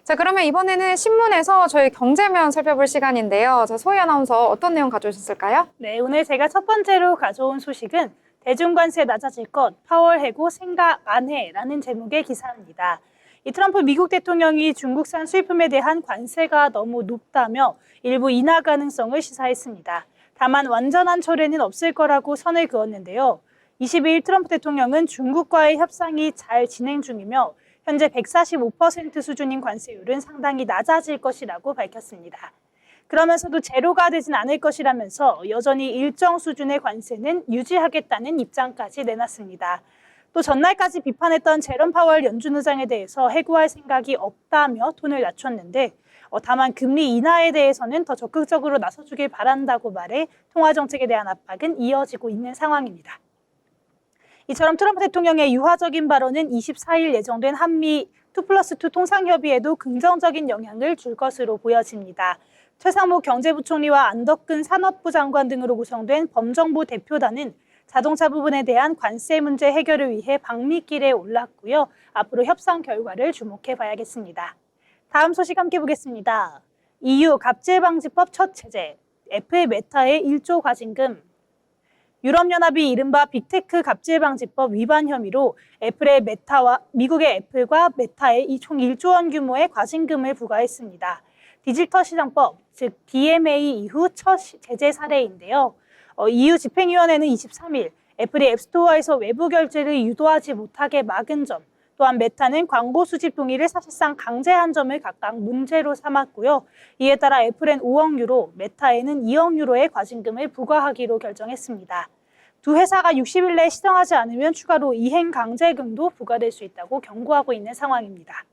자, 그러면 이번에는 신문에서 저희 경제면 살펴볼 시간인데요. 자, 소희 아나운서 어떤 내용 가져오셨을까요? 네, 오늘 제가 첫 번째로 가져온 소식은 대중관세 낮아질 것, 파월 해고 생각 안 해라는 제목의 기사입니다. 이 트럼프 미국 대통령이 중국산 수입품에 대한 관세가 너무 높다며 일부 인하 가능성을 시사했습니다. 다만 완전한 철회는 없을 거라고 선을 그었는데요. 22일 트럼프 대통령은 중국과의 협상이 잘 진행 중이며 현재 145% 수준인 관세율은 상당히 낮아질 것이라고 밝혔습니다. 그러면서도 제로가 되진 않을 것이라면서 여전히 일정 수준의 관세는 유지하겠다는 입장까지 내놨습니다. 또 전날까지 비판했던 제롬 파월 연준 의장에 대해서 해고할 생각이 없다며 톤을 낮췄는데 다만 금리 인하에 대해서는 더 적극적으로 나서주길 바란다고 말해 통화정책에 대한 압박은 이어지고 있는 상황입니다. 이처럼 트럼프 대통령의 유화적인 발언은 24일 예정된 한미 2+2 통상협의에도 긍정적인 영향을 줄 것으로 보여집니다. 최상목 경제부총리와 안덕근 산업부 장관 등으로 구성된 범정부 대표단은 자동차 부분에 대한 관세 문제 해결을 위해 방미길에 올랐고요. 앞으로 협상 결과를 주목해 봐야겠습니다. 다음 소식 함께 보겠습니다. EU 갑질방지법 첫 제재, 애플 메타의 1조 과징금. 유럽연합이 이른바 빅테크 갑질방지법 위반 혐의로 미국의 애플과 메타에 총 1조 원 규모의 과징금을 부과했습니다. 디지털 시장법, 즉 DMA 이후 첫 제재 사례인데요. EU 집행위원회는 23일 애플이 앱스토어에서 외부 결제를 유도하지 못하게 막은 점, 또한 메타는 광고 수집 동의를 사실상 강제한 점을 각각 문제로 삼았고요. 이에 따라 애플엔 5억 유로, 메타에는 2억 유로의 과징금을 부과하기로 결정했습니다. 두 회사가 60일 내에 시정하지 않으면 추가로 이행 강제금도 부과될 수 있다고 경고하고 있는 상황입니다.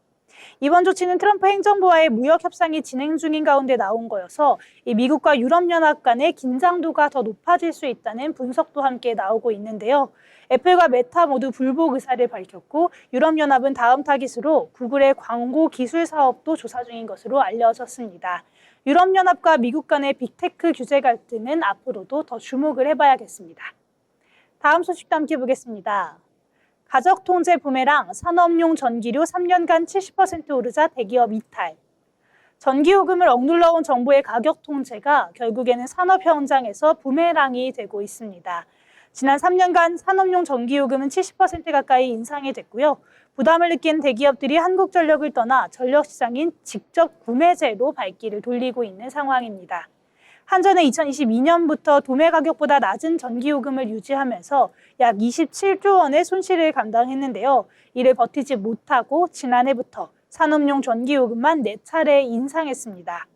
이번 조치는 트럼프 행정부와의 무역 협상이 진행 중인 가운데 나온 거여서 미국과 유럽연합 간의 긴장도가 더 높아질 수 있다는 분석도 함께 나오고 있는데요. 애플과 메타 모두 불복 의사를 밝혔고 유럽연합은 다음 타깃으로 구글의 광고 기술 사업도 조사 중인 것으로 알려졌습니다. 유럽연합과 미국 간의 빅테크 규제 갈등은 앞으로도 더 주목을 해봐야겠습니다. 다음 소식도 함께 보겠습니다. 가적통제 부메랑 산업용 전기료 3년간 70% 오르자 대기업 이탈. 전기요금을 억눌러온 정부의 가격 통제가 결국에는 산업 현장에서 부메랑이 되고 있습니다. 지난 3년간 산업용 전기요금은 70% 가까이 인상이 됐고요. 부담을 느낀 대기업들이 한국전력을 떠나 전력시장인 직접 구매제로 발길을 돌리고 있는 상황입니다. 한전은 2022년부터 도매 가격보다 낮은 전기요금을 유지하면서 약 27조 원의 손실을 감당했는데요. 이를 버티지 못하고 지난해부터 산업용 전기요금만 4차례 인상했습니다.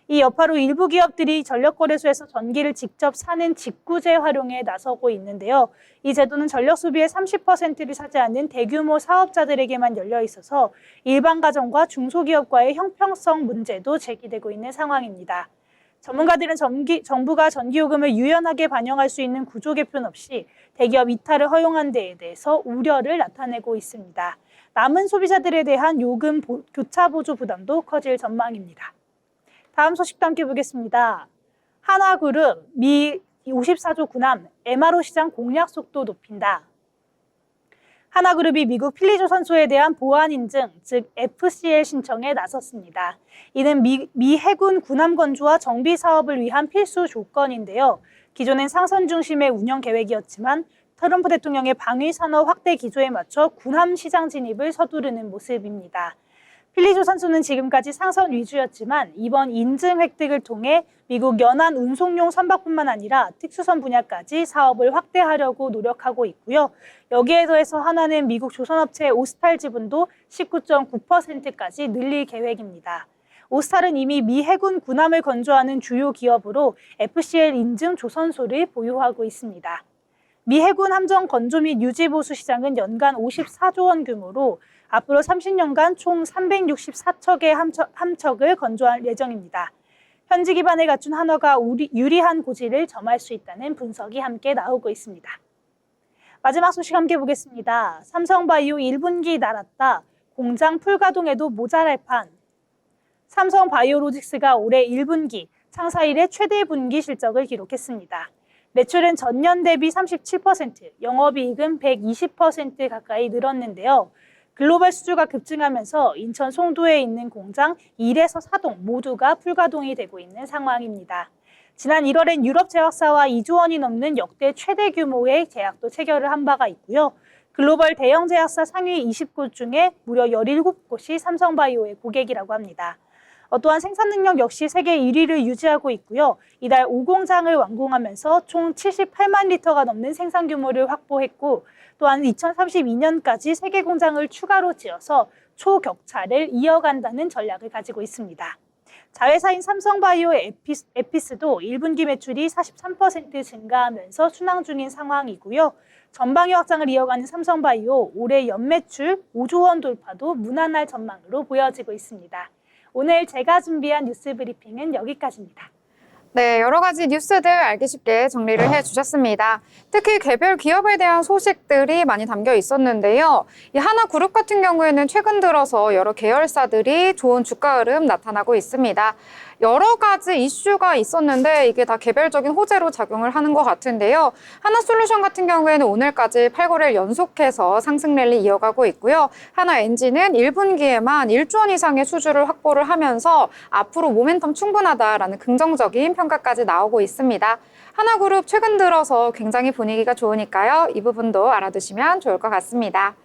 이 여파로 일부 기업들이 전력거래소에서 전기를 직접 사는 직구제 활용에 나서고 있는데요. 이 제도는 전력 소비의 30%를 차지하는 대규모 사업자들에게만 열려 있어서 일반 가정과 중소기업과의 형평성 문제도 제기되고 있는 상황입니다. 전문가들은 정부가 전기요금을 유연하게 반영할 수 있는 구조 개편 없이 대기업 이탈을 허용한 데에 대해서 우려를 나타내고 있습니다. 남은 소비자들에 대한 요금 교차 보조 부담도 커질 전망입니다. 다음 소식도 함께 보겠습니다. 하나그룹 미 54조 군함 MRO 시장 공략 속도 높인다. 하나그룹이 미국 필리조선소에 대한 보안 인증, 즉 FCL 신청에 나섰습니다. 이는 미 해군 군함 건조와 정비 사업을 위한 필수 조건인데요. 기존엔 상선 중심의 운영 계획이었지만 트럼프 대통령의 방위 산업 확대 기조에 맞춰 군함 시장 진입을 서두르는 모습입니다. 필리조선소는 지금까지 상선 위주였지만 이번 인증 획득을 통해 미국 연안 운송용 선박뿐만 아니라 특수선 분야까지 사업을 확대하려고 노력하고 있고요. 여기에 더해서 하나는 미국 조선업체 오스탈 지분도 19.9%까지 늘릴 계획입니다. 오스탈은 이미 미 해군 군함을 건조하는 주요 기업으로 FCL 인증 조선소를 보유하고 있습니다. 미 해군 함정 건조 및 유지 보수 시장은 연간 54조 원 규모로 앞으로 30년간 총 364척의 함척을 건조할 예정입니다. 현지 기반을 갖춘 한화가 유리한 고지를 점할 수 있다는 분석이 함께 나오고 있습니다. 마지막 소식 함께 보겠습니다. 삼성바이오 1분기 날았다. 공장 풀가동에도 모자랄 판. 삼성바이오로직스가 올해 1분기 창사 이래 최대 분기 실적을 기록했습니다. 매출은 전년 대비 37%, 영업이익은 120% 가까이 늘었는데요. 글로벌 수주가 급증하면서 인천 송도에 있는 공장 1에서 4동 모두가 불가동이 되고 있는 상황입니다. 지난 1월엔 유럽 제약사와 2조 원이 넘는 역대 최대 규모의 제약도 체결을 한 바가 있고요. 글로벌 대형 제약사 상위 20곳 중에 무려 17곳이 삼성바이오의 고객이라고 합니다. 또한 생산 능력 역시 세계 1위를 유지하고 있고요. 이달 5공장을 완공하면서 총 78만 리터가 넘는 생산 규모를 확보했고, 또한 2032년까지 세계 공장을 추가로 지어서 초격차를 이어간다는 전략을 가지고 있습니다. 자회사인 삼성바이오의 에피스도 1분기 매출이 43% 증가하면서 순항 중인 상황이고요. 전방위 확장을 이어가는 삼성바이오 올해 연매출 5조 원 돌파도 무난할 전망으로 보여지고 있습니다. 오늘 제가 준비한 뉴스 브리핑은 여기까지입니다. 네, 여러 가지 뉴스들 알기 쉽게 정리를 해주셨습니다. 특히 개별 기업에 대한 소식들이 많이 담겨 있었는데요. 이 하나그룹 같은 경우에는 최근 들어서 여러 계열사들이 좋은 주가 흐름 나타나고 있습니다. 여러 가지 이슈가 있었는데 이게 다 개별적인 호재로 작용을 하는 것 같은데요. 하나솔루션 같은 경우에는 오늘까지 8거래일 연속해서 상승 랠리 이어가고 있고요. 하나엔진은 1분기에만 1조 원 이상의 수주를 확보를 하면서 앞으로 모멘텀 충분하다라는 긍정적인 평가까지 나오고 있습니다. 하나그룹 최근 들어서 굉장히 분위기가 좋으니까요. 이 부분도 알아두시면 좋을 것 같습니다.